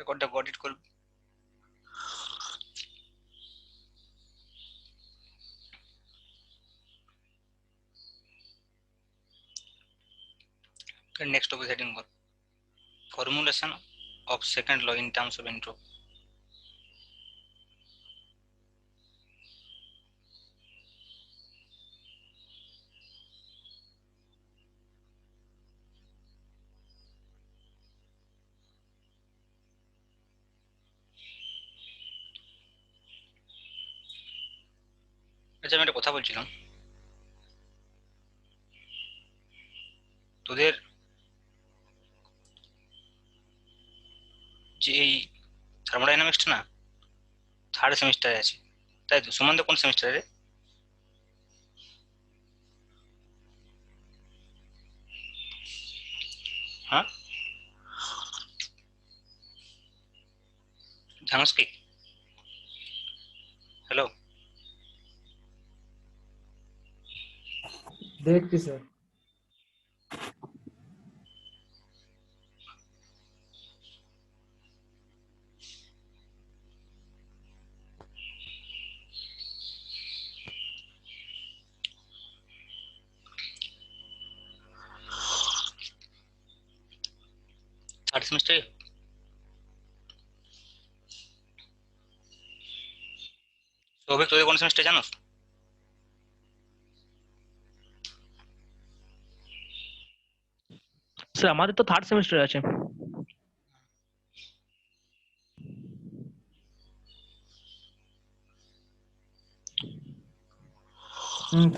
রেকর্ডটা অডিট করবে। Next topic heading কর, formulation of second law in terms of entropy. আচ্ছা, আমি একটা কথা বলছিলাম, তোদের যে এই থার্মোডাইনামিক্সটা না থার্ড সেমিস্টারে আছে, তাই তো? সুমন্ত কোন সেমিস্টারে? হ্যাঁ, জানোস কি? হ্যালো, দেখছি স্যার। থার্ড সেমিস্টারে? সৌভিক, তোদের কোন সেমিস্টার জানোস? স্যার আমাদের তো থার্ড সেমিস্টার আছে।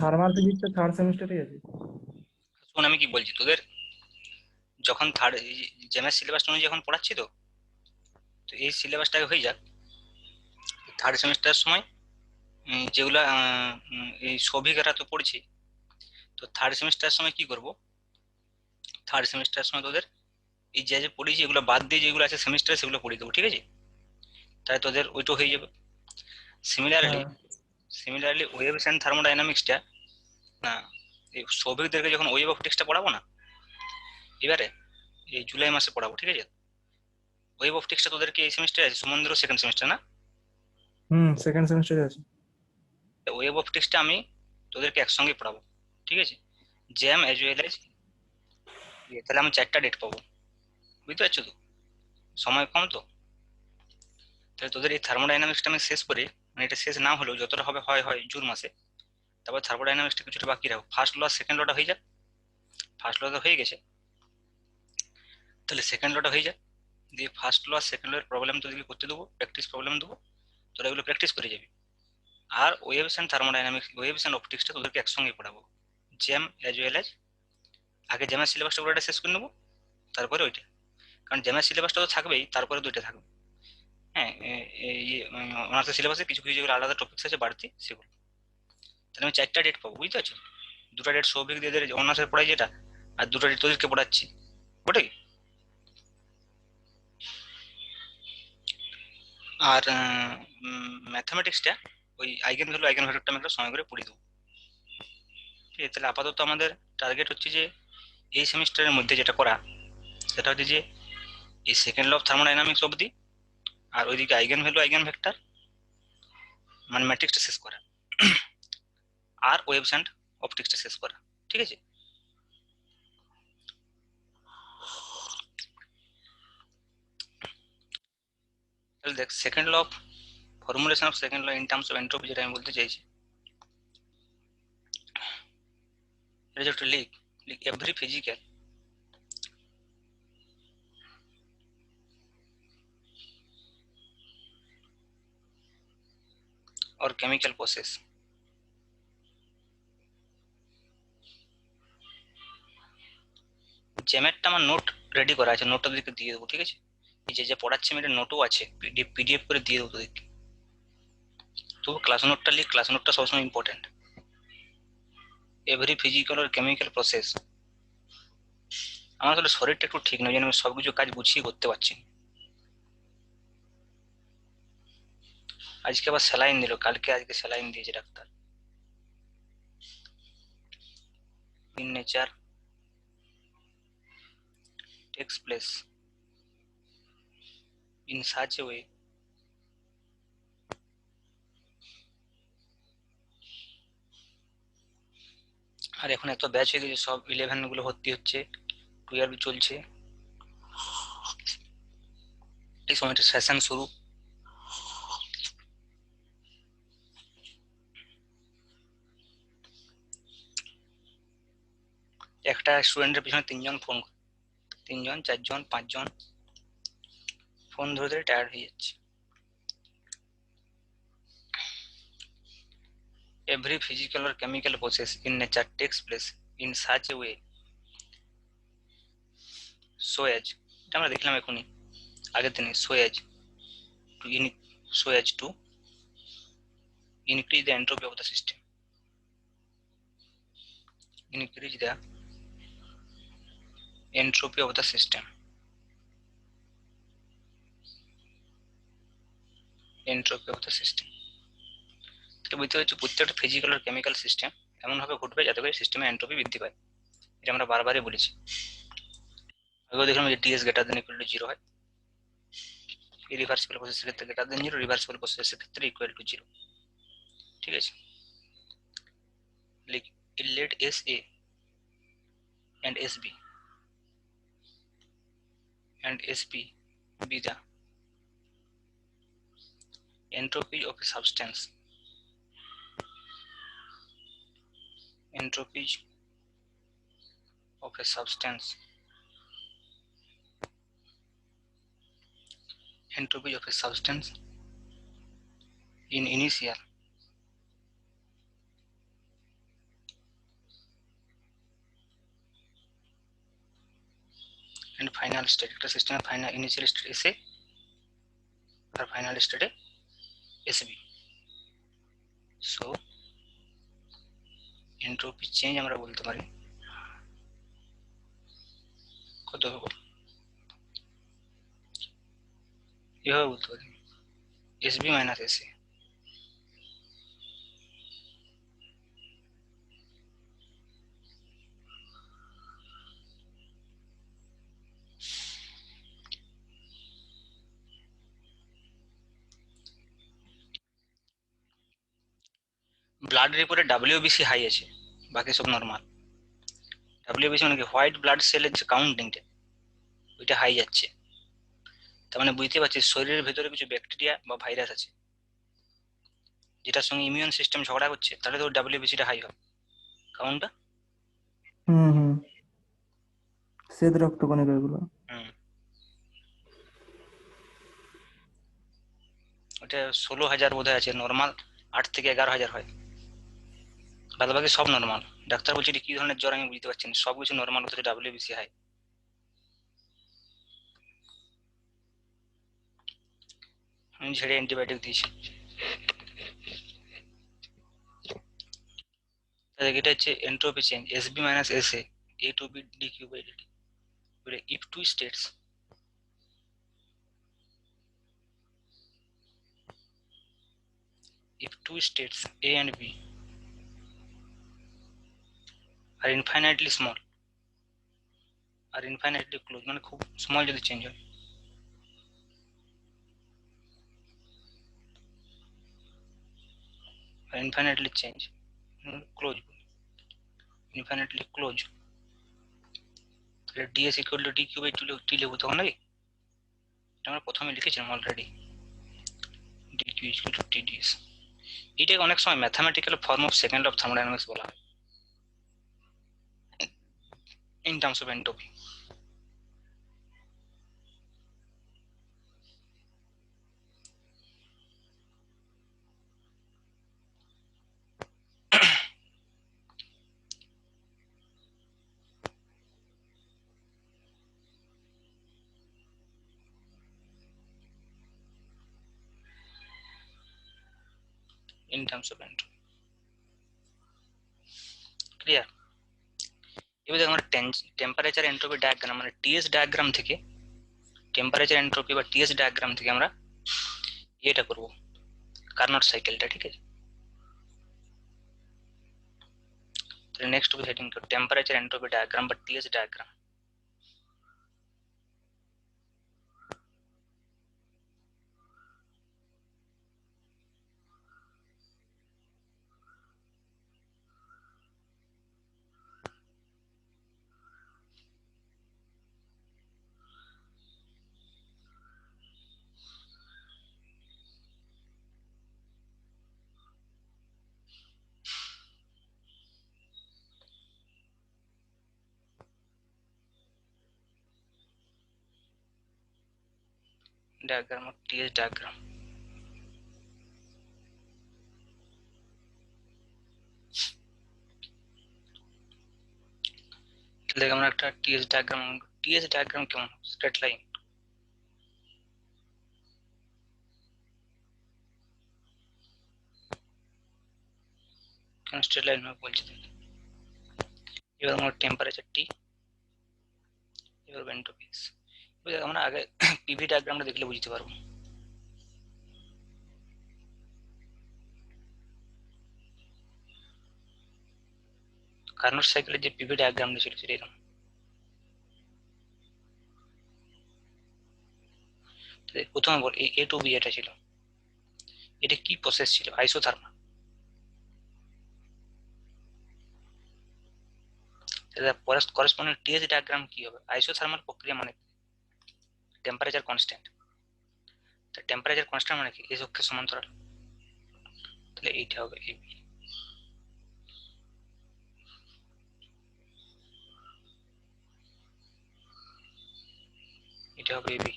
থার্মাল ফিজিক্সটা থার্ড সেমিস্টারে আছে। শোন, আমি কি বলছি, তোদের যখন থার্ড জেমের সিলেবাসটা অনুযায়ী যখন পড়াচ্ছি, তো তো এই সিলেবাসটাকে হয়ে যাক থার্ড সেমিস্টারের সময়, যেগুলা এই সৌভিকেরা তো পড়ছি, তো থার্ড সেমিস্টারের সময় কি করব, থার্ড সেমিস্টারের সময় তোদের এই যে যে পড়েছি এগুলো বাদ দিয়ে যেগুলো আছে সেমিস্টারে সেগুলো পড়ে দেবো, ঠিক আছে? তাই তোদের ওইটা হয়ে যাবে। সিমিলারলি হ্যাঁ। সিমিলারলি ওয়েভস অ্যান্ড থার্মোডাইনামিক্সটা না, এই সৌভিকদেরকে যখন ওয়েভ অপটিক্সটা পড়াবো না এবারে, এই জুলাই মাসে পড়াবো, ঠিক আছে? ওয়েভ অপটিক্সটা তোদেরকে এই সেমিস্টারে আছে, সুমন্দিরও সেকেন্ড সেমিস্টার না? সেকেন্ড সেমিস্টারে আছে। ওয়েভ অপটিক্সটা আমি তোদেরকে একসঙ্গে পড়াবো, ঠিক আছে? Jam as well as. তাহলে আমি 4টা ডেট পাবো, বুঝতে পারছো তো? সময় কম তো, তাহলে তোদের এই থার্মোডাইনামিক্সটা আমি শেষ করে, মানে এটা শেষ না হলেও যতটা হবে হয় হয় জুন মাসে, তারপর থার্মোডাইনামিক্সটা কিছুটা বাকি রাখো। ফার্স্ট ল সেকেন্ড লটা হয়ে যাক, ফার্স্ট ল তো হয়ে গেছে, তাহলে সেকেন্ড লটা হয়ে যায়, দিয়ে ফার্স্ট ল সেকেন্ড ল এর প্রবলেম তোদেরকে করতে দেবো, প্র্যাকটিস প্রবলেম দেবো, তোরা এগুলো প্র্যাকটিস করে যাবি। আর waves and thermodynamics, waves and অপটিক্সটা তোদেরকে একসঙ্গে পড়াবো, জ্যাম অ্যাজ ওয়েল এজ। আগে জ্যামের সিলেবাসটা পুরোটা শেষ করে নেবো, তারপরে ওইটা, কারণ জ্যামের সিলেবাসটা তো থাকবেই, তারপরে দুইটা থাকবে। হ্যাঁ, অনার্সের সিলেবাসে কিছু কিছু যেগুলো আলাদা টপিক্স আছে বাড়তি, সেগুলো। তাহলে আমি 4টা ডেট পাবো, বুঝতে পারছো? 2টা ডেট সৌভিক দিয়ে অনার্সের পড়াই যেটা, আর 2টা ডেট তোদেরকে পড়াচ্ছি, ওটাই। আর ম্যাথামেটিক্সটা ওই আইগেন ভ্যালু আইগেন ভেক্টরটা আমি একটা সময় করে পড়ে দেবো, ঠিক আছে? তাহলে আপাতত আমাদের টার্গেট হচ্ছে যে এই সেমিস্টারের মধ্যে যেটা করা, সেটা হচ্ছে যে এই সেকেন্ড ল অফ থার্মোডাইনামিক্স অবধি, আর ওইদিকে আইগেন ভ্যালু আইগেন ভেক্টর মানে ম্যাট্রিক্সটা শেষ করা, আর ওয়েভস অ্যান্ড অপটিক্সটা শেষ করা, ঠিক আছে? তাহলে দেখ, second law of formulation of second law in terms of entropy যেটা আমি বলতে চাইছি, এটা যেটা লিখ, every physical or chemical process জ্যামেরটা আমার নোট রেডি করা আছে, নোটটা তোদেরকে দিয়ে দেবো, ঠিক আছে? এই যে যে পড়াচ্ছি আমি, এটা নোটও আছে, পিডিএফ করে দিয়ে দেবো তোদেরকে। তো ক্লাস নোটটা লিখ, ক্লাস নোটটা সবসময় ইম্পর্টেন্ট। এভরি ফিজিক্যাল আর কেমিক্যাল প্রসেস। আমার আসলে শরীরটা একটু ঠিক নয়, যেন আমি সবকিছু কাজ গুছিয়ে করতে পারছি না। আজকে আবার স্যালাইন দিল, আজকে স্যালাইন দিয়েছে doctor. In nature takes place in such a way আর এখন এত ব্যাচ হয়ে গেছে, সব 11 গুলো ভর্তি হচ্ছে, 12 চলছে, এই সময়টা সেশন শুরু। একটা স্টুডেন্টের পিছনে 3 জন ফোন, 3 জন 4 জন 5 জন ফোন ধরে ধরে টায়ার্ড হয়ে যাচ্ছে। Every physical or chemical process in nature takes place in such a way so as, এটা আমরা দেখলাম এখনই আগের দিনে, so as to increase the entropy of the system, increase the entropy of the system, entropy of the system। তো বুঝতে পারছি প্রত্যেকটা ফিজিক্যাল আর কেমিক্যাল সিস্টেম এমন ভাবে ঘটবে যাতে করে সিস্টেমে এন্ট্রপি বৃদ্ধি পায়। এটা আমরা বারবারই বলেছি, আগেও দেখলাম যে TS greater than equal to 0 হয়, ইরিভার্সিবল প্রসেসের ক্ষেত্রে গ্রেটার দেন 0, রিভার্সিবল প্রসেসের ক্ষেত্রে ইকুয়াল টু 0। ঠিক আছে, let SA and SB and SP be the entropy of a substance, entropy of a substance, entropy of a substance in initial and final state। একটা সিস্টেমের final initial state এসে আর final স্টেটে SB. So entropy change আমরা বলতে পারি কত হবে, এভাবে বলতে পারি এসবি মাইনাস এসএ। ব্লাড রিপোর্টে ডাব্লিউবিসি হাই আছে, বাকি সব নর্মাল। ডাব্লিউবিসি মানে কি, হোয়াইট ব্লাড সেলের যে কাউন্টিংটা ওইটা হাই যাচ্ছে, তার মানে বুঝতে পারছিস শরীরের ভেতরে কিছু ব্যাকটেরিয়া বা ভাইরাস আছে যেটার সঙ্গে ইমিউন সিস্টেম ঝগড়া করছে, তাহলে তো ডাব্লিউবিসিটা হাই হবে কাউন্টটা। হুম শ্বেত রক্তকণিকা এগুলো। ওটা 16,000 বোধহয় আছে, নর্মাল 8 থেকে 11,000 হয়, বাদ বাকি সব নর্মাল। ডাক্তার বলছে কি ধরনের জ্বর আমি বুঝতে পারছি না, সব কিছু নর্মাল, অথচ ডাব্লিউবিসি হাই। আমি ঝেড়ে অ্যান্টিবায়োটিক দিয়েছি। এটা হচ্ছে entropy change, SB minus SA, A to B d Q by dT. if two states A and B are infinitely small, are infinitely close, মানে খুব স্মল যদি চেঞ্জ হয়, আর infinitely change close, infinitely close, তাহলে ds equal to dq by t লিখব তখন নাকি, এটা আমরা প্রথমে লিখেছিলাম already, dq equal to tds। এটাকে অনেক সময় mathematical form of second of thermodynamics বলা হয় in terms of entropy। in terms of entropy, clear? এবার দেখো আমরা টেম্পারেচার এন্ট্রপি ডায়াগ্রাম মানে টিএস ডায়াগ্রাম থেকে, টেম্পারেচার এন্ট্রপি বা টিএস ডায়াগ্রাম থেকে আমরা এটা করব, কার্নোট সাইকেলটা। ঠিক আছে, তাহলে নেক্সট হবে হেডিং টেম্পারেচার এন্ট্রপি ডায়াগ্রাম বা TS diagram. Diagram of TS diagram. তাহলে আমরা একটা টিএস ডায়াগ্রাম কেমন? Straight line. কেন স্ট্রেট লাইন হবে বলছি দেখ। এবার আমার টেম্পারেচার টি, এবার ভেন্টোপিক্স। এবার আমরা আগে পিভি ডায়াগ্রামটা দেখলে বুঝতে পারবো। কার্নোট সাইকেলের যে পিভি ডায়াগ্রামটা ছিল সেটা এরকম। প্রথমে বল এ টু বি এটা ছিল, এটা কি প্রসেস ছিল? আইসোথার্মাল। করেসপন্ডিং টিএস ডায়াগ্রাম কি হবে? আইসোথার্মাল প্রক্রিয়া মানে টেম্পারেচার কনস্ট্যান্ট। টেম্পারেচার কনস্ট্যান্ট মানে কি? এস অক্ষের সমান্তরাল। তাহলে এইটা হবে এবি। এটা হবে এবি।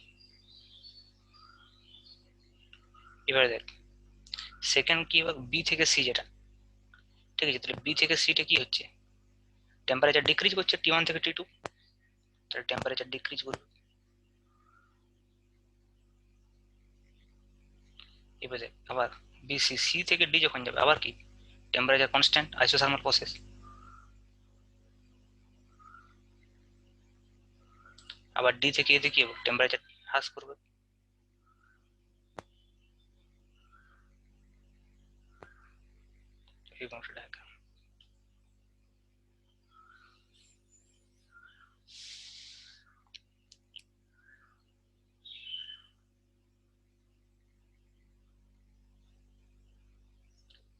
এবারে দেখ সেকেন্ড কি হবে? বি থেকে সি যেটা, ঠিক আছে? তাহলে বি থেকে সিটা কি হচ্ছে? টেম্পারেচার ডিক্রিজ করছে টি ওয়ান থেকে টি টু, তাহলে টেম্পারেচার ডিক্রিজ করবে। এবার দেখ আবার বি সি, সি থেকে ডি যখন যাবে আবার কি? Temperature constant, isothermal process. আবার ডি থেকে এতে কি হবে? টেম্পারেচার হ্রাস করবে। এই অংশটা ডায়াগ্রাম।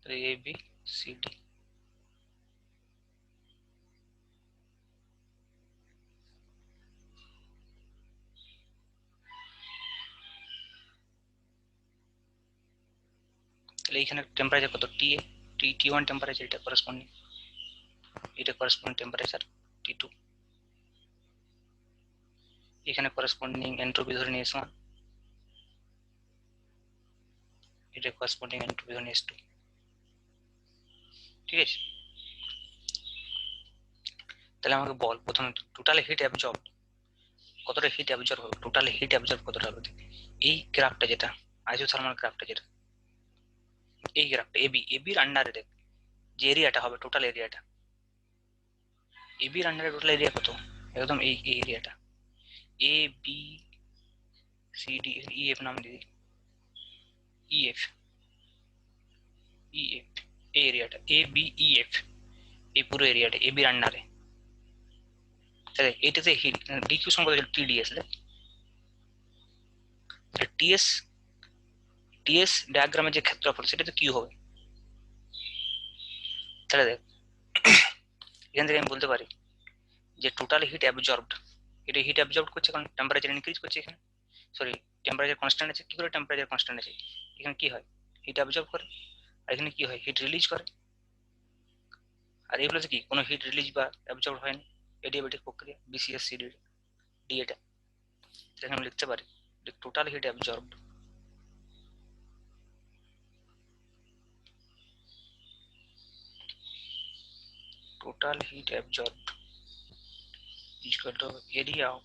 তাহলে এ বি সি ডি। তাহলে এইখানে টেম্পারেচার কত? টি এ, টি ওয়ান টেম্পারেচার, এটা করেসপন্ডিং, এটা করেসপন্ডিং টেম্পারেচার টি টু। এখানে করেসপন্ডিং এন্ট্রপি ধরে নিয়ে S1, এটা করেসপন্ডিং এন্ট্রপি ধরে নিয়ে S2। ঠিক আছে? তাহলে আমাকে বল প্রথমে টোটাল হিট অ্যাবজর্ব কতটা হিট অ্যাবজর্ব হবে, টোটাল হিট অ্যাবজর্ব কতটা হবে। এই গ্রাফটা যেটা আইসোথার্মাল গ্রাফটা যেটা, এই গ্রাফটা এবি, এবির আন্ডারে দেখ যে এরিয়াটা হবে, টোটাল এরিয়াটা, এবির আন্ডারে টোটাল এরিয়া কত? একদম এই এরিয়াটা A B C D, E F নাম দিদি, ই এফ, ই এফ, এই এরিয়াটা এ বি ই এফ, এই পুরো এরিয়াটা এবির আন্ডারে। তাহলে এইটাতে হিট ডিকিউ সম্পর্ক টিডিএস, টিএস, টিএস ডায়াগ্রামের যে ক্ষেত্রফল সেটা তো কিউ হবে। তাহলে দেখ এখান থেকে আমি বলতে পারি যে টোটাল হিট অ্যাবজর্বড, এটা হিট অ্যাবজর্ব করছে কারণ টেম্পারেচার ইনক্রিজ করছে এখানে, সরি টেম্পারেচার কনস্ট্যান্ট আছে। কি করে টেম্পারেচার কনস্ট্যান্ট আছে? এখানে কি হয়? হিট অ্যাবজর্ব করে, আর এখানে কি হয়? হিট রিলিজ করে। আর এগুলোতে কি কোনো হিট রিলিজ বা অ্যাবজর্ব হয়নি, এডিয়াবেটিক প্রক্রিয়া বিসিএস সিডি ডি। এটা এখানে আমি লিখতে পারি total heat absorbed total heat absorbed is equal to area of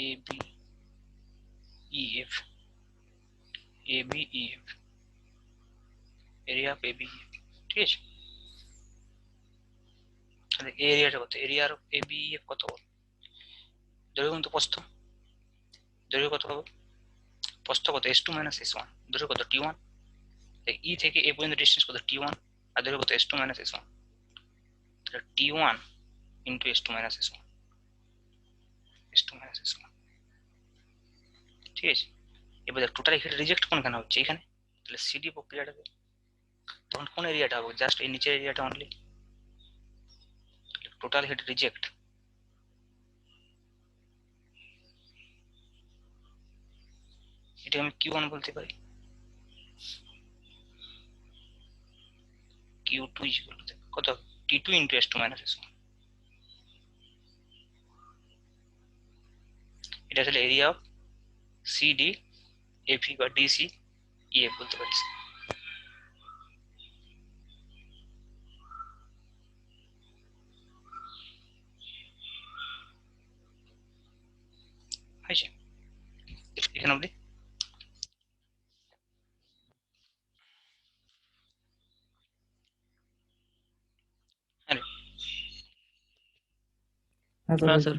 ABEF, ABEF, area of ABEF। ঠিক আছে? তাহলে এরিয়াটা কত? এরিয়া অফ ABEF কত? দৈর্ঘ্য কিন্তু প্রস্থ, দৈর্ঘ্য কত হবে? প্রস্থ কত? S2 minus S1, দৈর্ঘ্য কত? T1। ই থেকে এ পর্যন্ত ডিস্টেন্স কত? T1, আর দৈর্ঘ্য কত? S2 minus S1। তাহলে T1 into S2 minus S1, S2 minus S1। ঠিক আছে? এবার টোটাল হিট রিজেক্ট কোনখানে হচ্ছে? এখানে। তাহলে সিডি প্রক্রিয়াটাকে তখন কোন এরিয়াটা হবে? জাস্ট এই নিচের এরিয়াটা অনলি। টোটাল হিট রিজেক্ট এটা আমি Q1 বলতে পারি, Q2 is equal to কত? T2 into S2 minus S1। এটা আসলে এরিয়া অফ সিডি এফি বা ডিসি ইএফ বলতে পারিস। হয়েছে এখানে অবধি? হ্যাঁ হ্যাঁ স্যার, हाँ হয়েছে। सर।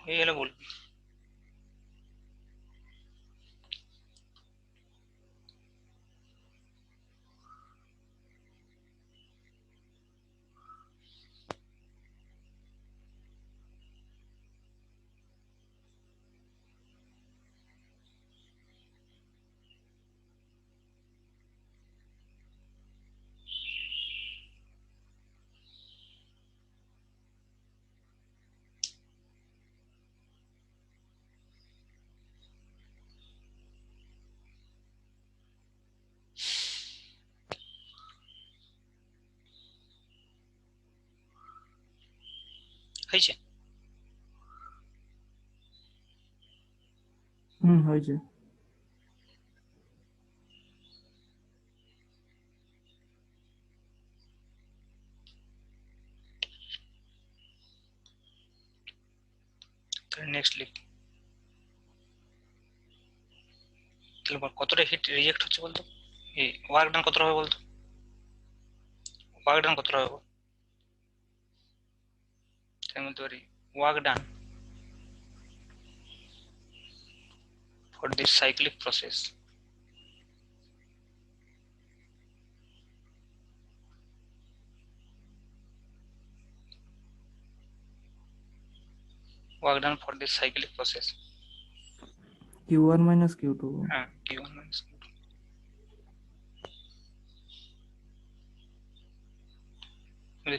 হয়ে গেলে বলবি। হয়েছে হয়েছে। নেক্সট লিখ। তাহলে কতটা হিট রিজেক্ট হচ্ছে বলতো? এই ওয়ার্ক ডান কতটা হবে বলতো? ওয়ার্ক ডান কতটা হবে? তাই বলতে পারি work done for this cyclic process work done for this cyclic process Q1 minus Q2। হ্যাঁ Q1 minus Q2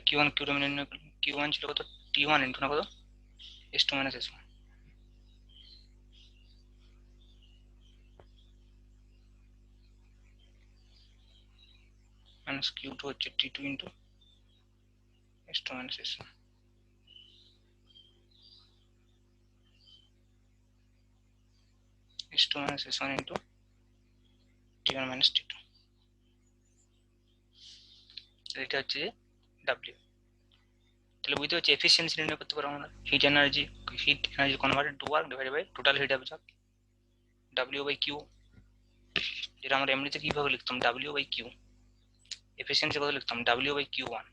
Q1 Q2 নির্ণয় করলাম। Q1 ছিল কত? T1 ইন্টু না কত S2 minus S1 minus Q2 হচ্ছে T2 into S2 minus S1 S2 minus S1 into T1 minus T2। এটা হচ্ছে W। তাহলে বুঝতে পারছি এফিসিয়েন্সি নির্ণয় করতে পারবো আমরা। Heat energy converted to work divided by total heat absorb W by Q, যেটা আমরা এমনিতে কিভাবে লিখতাম W বাই Q। এফিসিয়েন্সি কত লিখতাম W বাই Q1।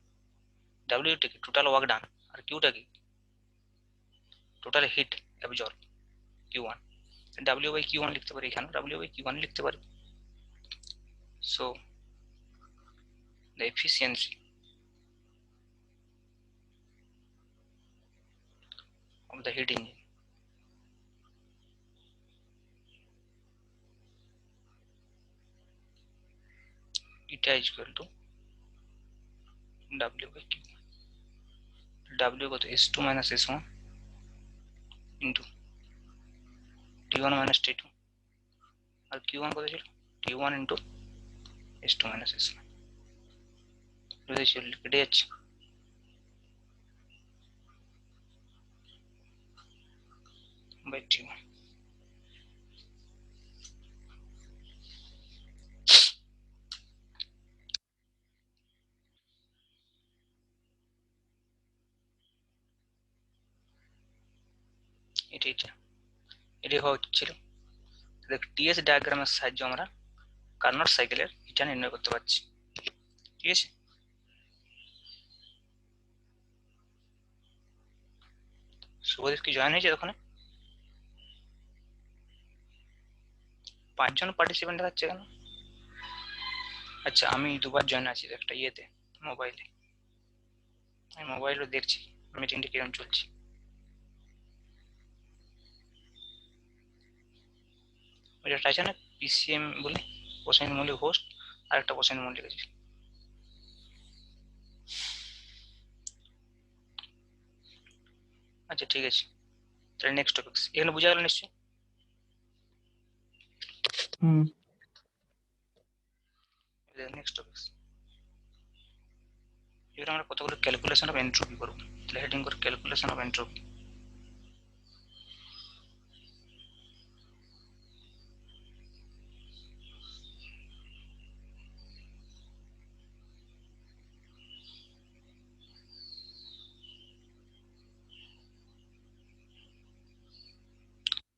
W টা কি টোটাল ওয়ার্ক ডান, আর Qটা কি total heat absorb Q1। W by Q1 লিখতে পারি, এখানে W বাই Q1 লিখতে পারি। So the efficiency of the heat engine এটা is equal to W by Q। W কত S2 minus S1 into T1 minus T2, আর Q1 কত ছিল T1 into S2 minus S1। বুঝেছি, কেটে যাচ্ছে। by T1 এটা এটাই হওয়া ছিল। দেখ টিএস ডায়াগ্রামের সাহায্যে আমরা কার্নোট সাইকেলের এটা নির্ণয় করতে পারছি। ঠিক আছে, শুভদীপ কি জয়েন হয়েছে ওখানে? 5 জন পার্টিসিপেন্ট দেখাচ্ছে কেন? আচ্ছা আমি দুবার জয়েন আছি একটা ইয়েতে মোবাইলে, আমি মোবাইলও দেখছি মিটিংটা কিরকম চলছে। ওইটা আছে না পিসিএম বলে, প্রসেনজিৎ মল্লিক হোস্ট, আর একটা প্রসেনজিৎ মল্লিক আছে। আচ্ছা ঠিক আছে, তাহলে নেক্সট টপিকস এখানে বোঝা গেল নিশ্চয়ই। হুম নেক্সট টপিক, এবার আমরা কতগুলো ক্যালকুলেশন অফ এন্ট্রপি করব। তাহলে হেডিং করে calculation of entropy.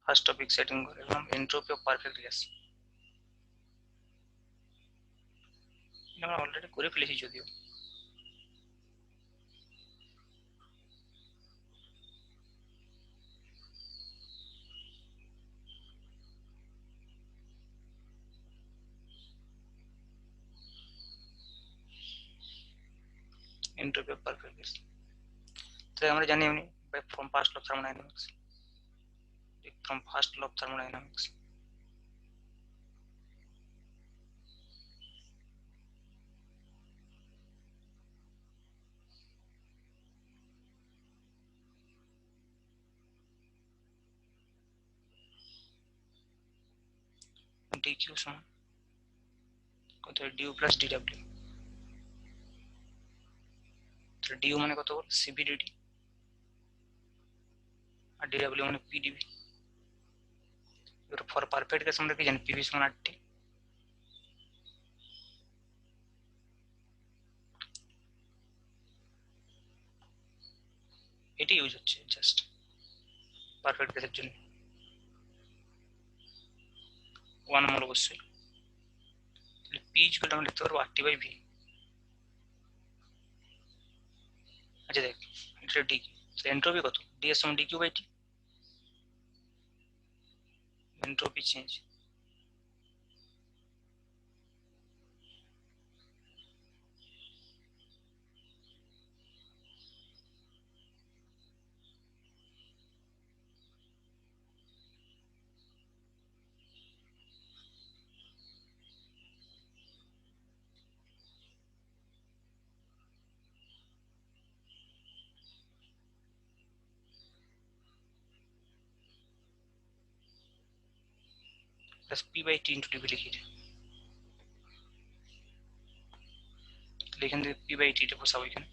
First topic setting করে এবং এন্ট্রপি অফ পারফেক্ট গ্যাস আমরা অলরেডি করে ফেলেছি যদিও। এন্ট্রপি অফ পারফেক্ট গ্যাস, তাহলে আমরা জানি এমনি from first law of thermodynamics, from first law of thermodynamics, dq সমান কত du প্লাস dw, তাহলে du মানে কত বল cv dt আর dw মানে pdv। এবার ফর পারফেক্ট গ্যাস আমরা কি জানি pv সমান RT, এটি ইউজ হচ্ছে জাস্ট পারফেক্ট গ্যাসের জন্য। 1 মোল অবশ্যই, তাহলে p ইকুয়াল আমরা লিখতে পারবো RT বাই v। আচ্ছা দেখ এটা d, তাহলে এন্ট্রপি কত ds সমান dq by t, entropy change. Plus p by t into dv লিখি, তাহলে এখান থেকে p বাই t টা বসাবো এখানে।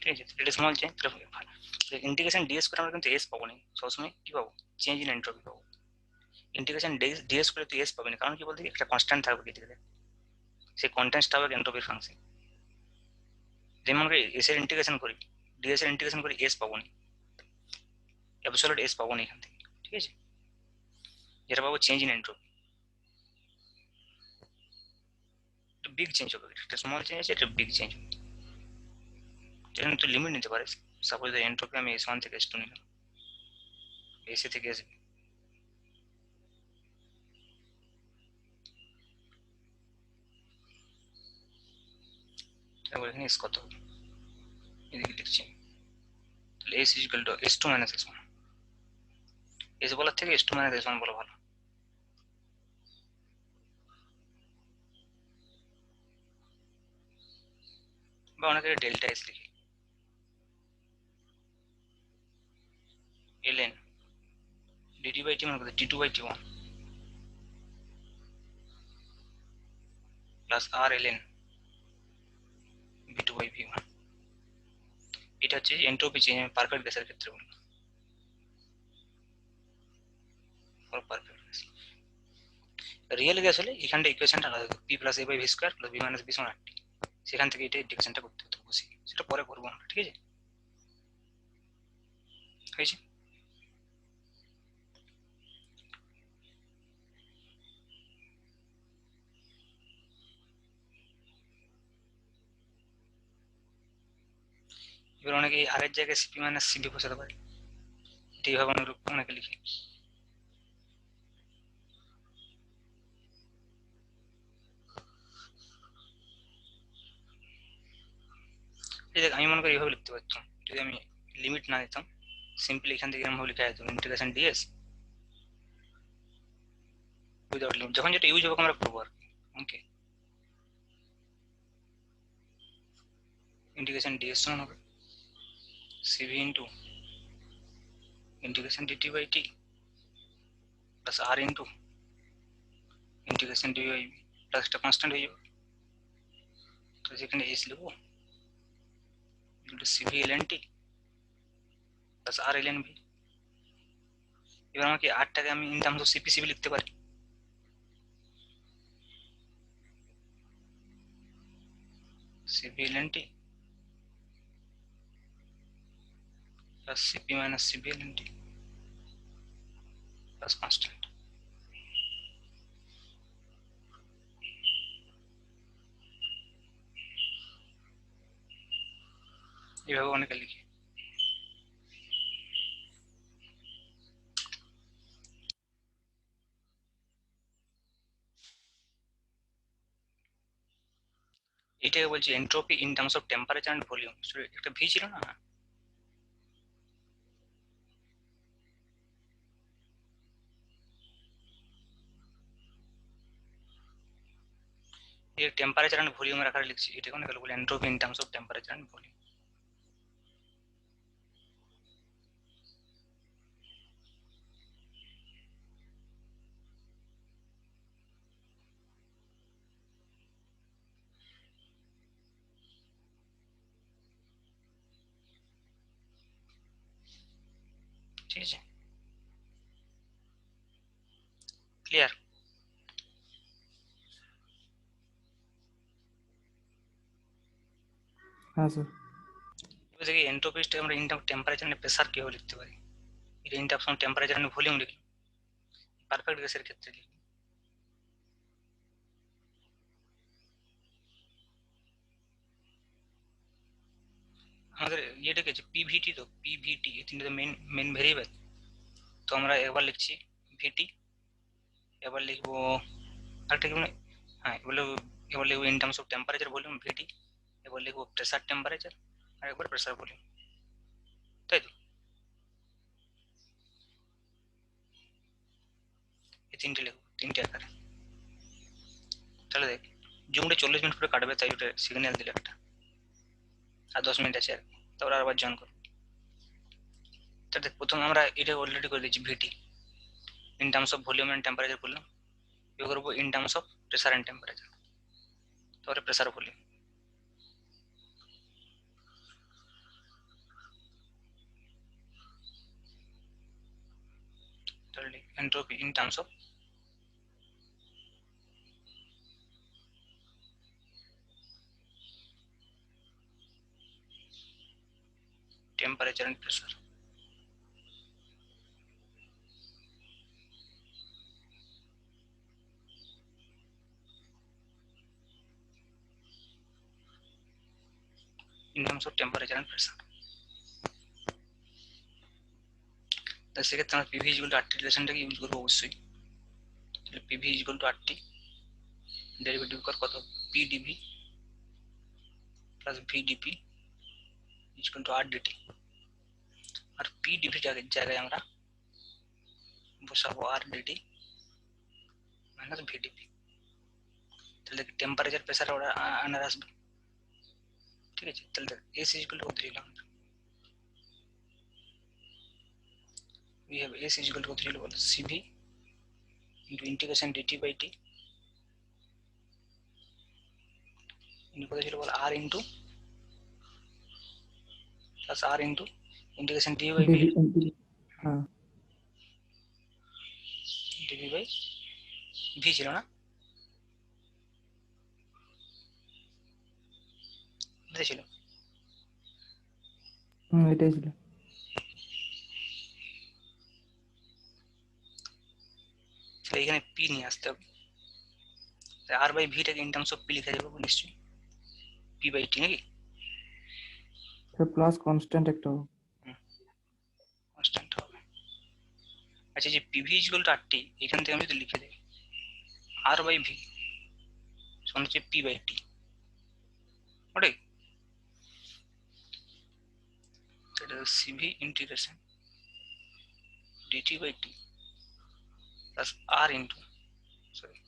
ঠিক আছে, এটা স্মল চেঞ্জ, তাহলে ভালো ইন্টিগ্রেশন ds করে আমরা কিন্তু s পাবো না, সবসময় কি পাবো চেঞ্জ ইন এন্ট্রপি পাবো। ইন্টিগ্রেশন ds করে তুই s পাবি না, কারণ কি বলতে একটা কনস্ট্যান্ট থাকবে কি দিকে, সেই কনস্ট্যান্টটা হবে এন্ট্রপির ফাংশন। যেমন আমরা s এর ইন্টিগ্রেশন করি, ds এর ইন্টিগ্রেশন করি s পাবো না, অ্যাবসলিউট s পাবো না এখান থেকে। ঠিক আছে, যেটা পাবো change in entropy, big change হবে, একটা স্মল চেঞ্জ আছে, একটা বিগ চেঞ্জ হবে। যেখানে তুই লিমিট নিতে পারিস, সাপোজ এন্ট্রপি আমি s1 থেকে s2 নিলাম, s থেকে s তারপর এখানে s কত হবে এদিকে লিখছি, তাহলে s equal to s2 minus s1, s বলার থেকে s2 মাইনাস s1 বলা ভালো। বা অনেকে ডেল্টা s লিখি, ln dt বাই t মানে কত t2 by t1 plus r ln v2 by v1। এটা হচ্ছে এন্ট্রপি চেঞ্জ পারফেক্ট গ্যাসের ক্ষেত্রে বলবো, পারফেক্ট গ্যাস। রিয়েল গ্যাস হলে এখানটা ইকুয়েশনটা আলাদা হতো, p plus a by v square plus v minus b সমান RT, সেখান থেকে এটা ইন্টিগ্রেশনটা করতে হতো বসে, সেটা পরে করবো আমরা। ঠিক আছে, হয়েছে। এবার অনেকে আর এর জায়গায় সিপি মাইনাস সিডি বসাতে পারে, এটা এইভাবে অনেকে লিখে। এই দেখ আমি মনে করি এইভাবে লিখতে পারতাম যদি আমি লিমিট না দিতাম, সিম্পলি এখান থেকে এরকম ভাবে লেখা যেত ইন্টিগ্রেশন ডিএস উইদাউট লিমিট যখন যেটা ইউজ হবে আমরা করবো আর কি। ওকে, ইন্টিগ্রেশন ds সমান হবে cv into integration dt by t plus r into integration d by v plus একটা কনস্ট্যান্ট হয়ে যাবে। তো যেখানে s লিখবো into cv ln t plus r ln v। এবার আমাকে আরটাকে আমি ইন টার্মস অফ সিপিসিবি লিখতে পারি। CP ln t plus CP minus CP ln t plus constant. এইভাবে অনেকে লিখি। এটাকে বলছি entropy in terms of temperature and volume. একটা ভি ছিল না? এই টেম্পারেচার এন্ড ভলিউমের আকারে লিখছি, এটা কোন গেল বলে entropy in terms of temperature and volume. ঠিক আছে, ক্লিয়ার? হ্যাঁ স্যার। এবার দেখি এন্ট্রপিটা আমরা in terms temperature and pressure কিভাবে লিখতে পারি। এটা in terms of temperature and volume লিখি, পারফেক্ট গ্যাসের ক্ষেত্রে লিখি। আমাদের ইয়েটা কি আছে পিভিটি, তো পিভিটি এই তিনটে মেন মেন ভেরিয়েবল। তো আমরা একবার লিখছি ভিটি, এবার লিখবো আরেকটা কি মানে, হ্যাঁ এবার লিখবো in terms of temperature volume V T, এবার লিখবো প্রেসার টেম্পারেচার, আর একবার প্রেসার ভলিউম, তাই তো? এই তিনটে লিখবো, তিনটে আকারে। তাহলে দেখ জুমটা 40 মিনিট পরে কাটবে, তাই ওটা সিগন্যাল দিলে একটা, আর 10 মিনিট আছে আর কি, তারপর আবার জয়েন করবো। তাহলে দেখ প্রথমে আমরা এটা অলরেডি করে দিচ্ছি V T in terms of volume and temperature করলাম, এবার করবো in terms of pressure and temperature, তারপরে প্রেসার ভলিউম। তাহলে entropy in terms of temperature and pressure. In terms of temperature and pressure. তাহলে সেক্ষেত্রে আমরা পিভি ইকুয়াল টু আরটি রিলেশনটাকে use করবো অবশ্যই। তাহলে P V equal to R T, derivative কর কত, P D V plus V D P equal to R D T. আর পি ডিভি জায়গায় আমরা বসাবো আর ডিটি মাইনাস ভি ডিপি। তাহলে টেম্পারেচার প্রেসার ওরা আন্ডার আসবে। ঠিক আছে, তাহলে এস ইকুয়াল টু কত দিলাম, we have s is equal to 3 level cv into integration dt by t into কত ছিল বল r into plus r into integration d by v হ্যাঁ dv by v ছিল না, এটা ছিল। এটাই ছিল। তাহলে এখানে p নিয়ে আসতে হবে, r by v টাকে ইন টার্মস অফ p লিখে দেবো নিশ্চয়ই, p by t নাকি প্লাস কনস্ট্যান্ট একটা হবে। কনস্ট্যান্ট হবে। আচ্ছা, যে pv ইকুয়াল টু rt এখান থেকে আমি যদি লিখে দেই r by v সমান হচ্ছে p by t, ওটাই সেটা cv integration dt by t plus r into sorry,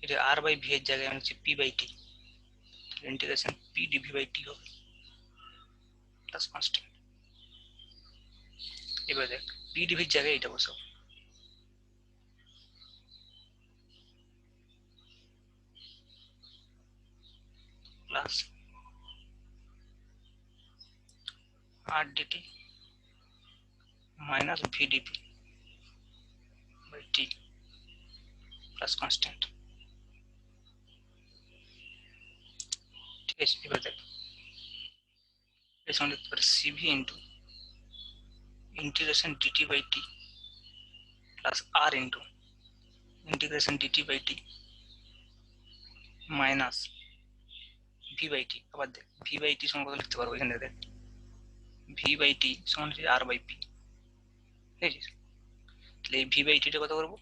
এটা আর বাই ভি এর জায়গায় আমি হচ্ছে P by T, integration P D V by T হবে প্লাস কনস্ট্যান্ট। এবার দেখ পি ডিভির জায়গায় এটা বসাবো, plus R dT minus V DP by T plus constant. ঠিক আছে, এবার দেখ এর সঙ্গে লিখতে পারি CV into integration dt by t plus r into integration dt by t minus v by t। আবার দেখ v by t সমান কত লিখতে পারবো, এখানে দেখ v by t সমান হচ্ছে r by p। ঠিক আছে, তাহলে এই v by t টা কত করবো,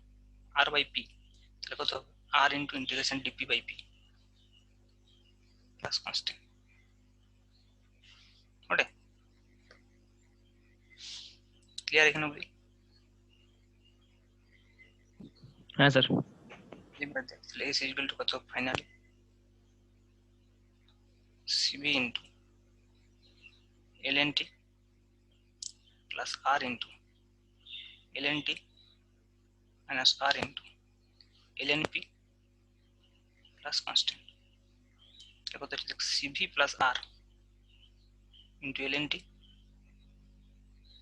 r by p, তাহলে কত হবে r into integration dp by p plus constant। Okay, clear এখানে অবধি? হ্যাঁ স্যার। এবার দেখ তাহলে s ইকুয়াল টু কত finally cv into lnt plus r into lnt minus r into lnp plus constant। কত হচ্ছে cv plus r into lnt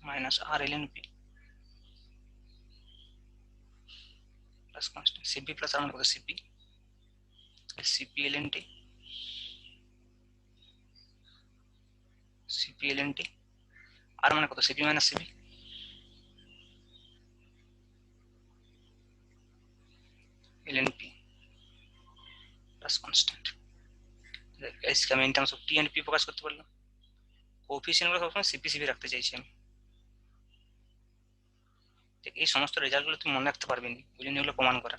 minus r lnp plus constant। cv plus r মানে কত cp, cp lnt cp lnt, r মানে কত cp minus cv, lnp plus constant। इसका আমি in terms of t and p প্রকাশ করতে পারলাম। Coefficient গুলো সবসময় সিপি সিপি রাখতে চাইছি আমি। এই সমস্ত রেজাল্ট গুলো তুমি মনে রাখতে পারবে না, ওই জন্য এগুলো প্রমাণ করা।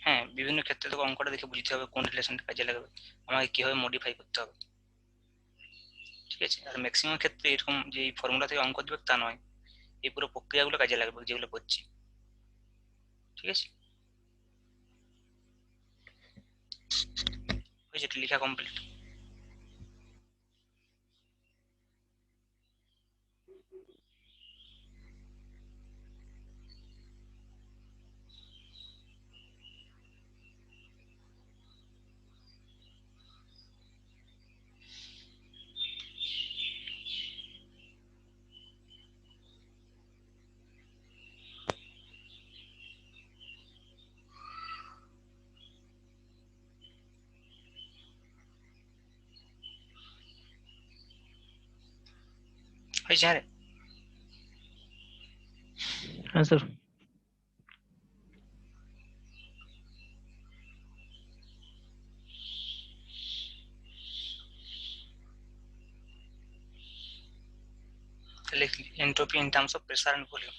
হ্যাঁ, বিভিন্ন ক্ষেত্রে তোকে অঙ্কটা দেখে বুঝতে হবে কোন রিলেশনটা কাজে লাগবে, আমাকে কিভাবে মডিফাই করতে হবে। ঠিক আছে, আর ম্যাক্সিমাম ক্ষেত্রে এরকম যে এই ফর্মুলা থেকে অঙ্ক দিবে তা নয়, এই পুরো প্রক্রিয়াগুলো কাজে লাগবে যেগুলো করছি। ঠিক আছে, হয়েছে লেখা কমপ্লিট? হয়েছে? হ্যাঁ, হ্যাঁ স্যার। তাহলে entropy in terms of pressure and volume.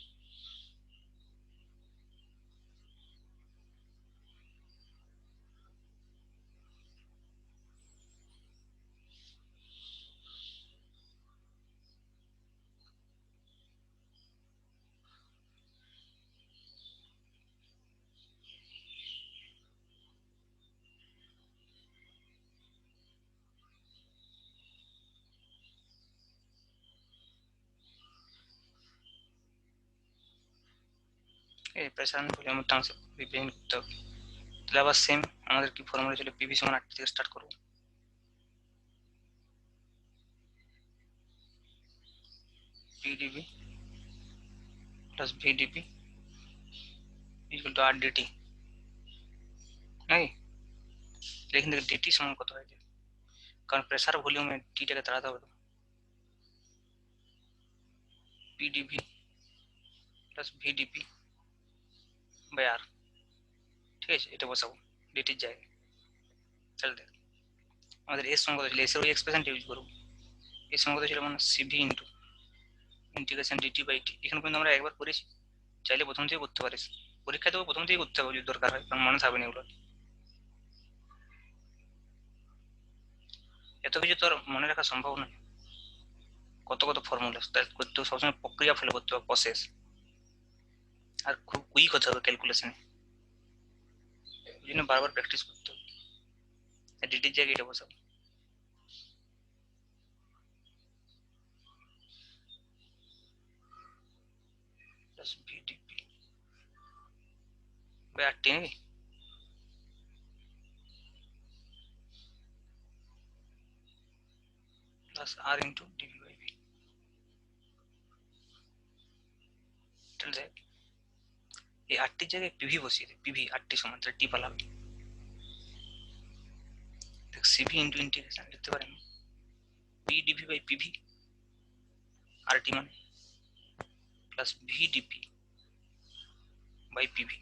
এই pressure and volume terms of represent করতে হবে। তাহলে আবার সেম আমাদের কি ফর্মুলা ছিল, পিভি সমান 8 থেকে স্টার্ট করব। PdV plus VdP equal to R dT. নাকি এখান থেকে ডিটি সমান কত হয়, কারণ প্রেসার ভলিউমে টিটাকে তাড়াতে হবে। পিডিভি প্লাস ভিডিপি বাই আর। ঠিক আছে, এটা বসাবো ডিটির জায়গায়। তাহলে দেখ আমাদের এর সঙ্গে কত ছিল, এস এর ওই এক্সপ্রেশনটা ইউজ করবো। এর সঙ্গে কত ছিল মানে C V into integration D T by T. এখানে পর্যন্ত আমরা একবার করেছি, চাইলে প্রথম থেকে করতে পারিস, পরীক্ষায় দেবো প্রথম থেকে করতে হবে যদি দরকার হয়, কারণ মনে থাকবে না এগুলো। এত কিছু তোর মনে রাখা সম্ভব নয়। কত কত ফর্মুলা তাই করতে হবে, সবসময় প্রক্রিয়া ফলো করতে হবে, প্রসেস। আর খুব কুইক হতে হবে ক্যালকুলেশনে, এই জন্য বারবার প্র্যাকটিস করতে হবে। ডিটির জায়গায় এটা বসাবো, plus VdP by R T নেবে, plus R into DV by V. এই আরটির জায়গায় পিভি বসিয়ে দে, পিভি আরটি সমান টি পালাবে, দেখ সিভি ইন্টু ইন্টিগ্রেশন লিখতে পারেন P D V by P V R T মানে plus V DP by P V.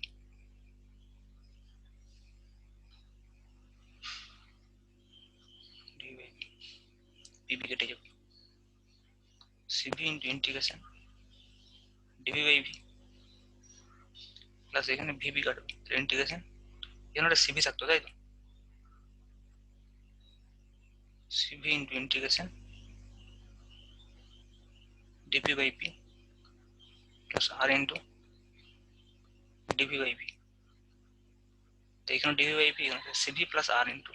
P V কেটে যাবে, C V into integration D V by V plus এখানে ভিবি কাটবে, ইন্টিগ্রেশন এখানে একটা সিভি থাকতো তাই তো, C V into integration D P by P plus R into DV by V. তো এখানে ডিভি বাই ভি, এখানে C V plus R into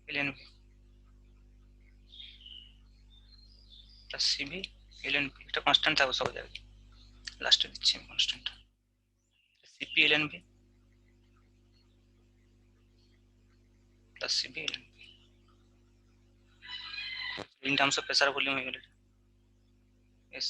L N V plus C V L N V, এটা কনস্ট্যান্ট থাকবে সব জায়গায়, লাস্টে দিচ্ছি আমি constant, CP ln V plus CP ln V in terms of pressure volume হয়ে গেল, yes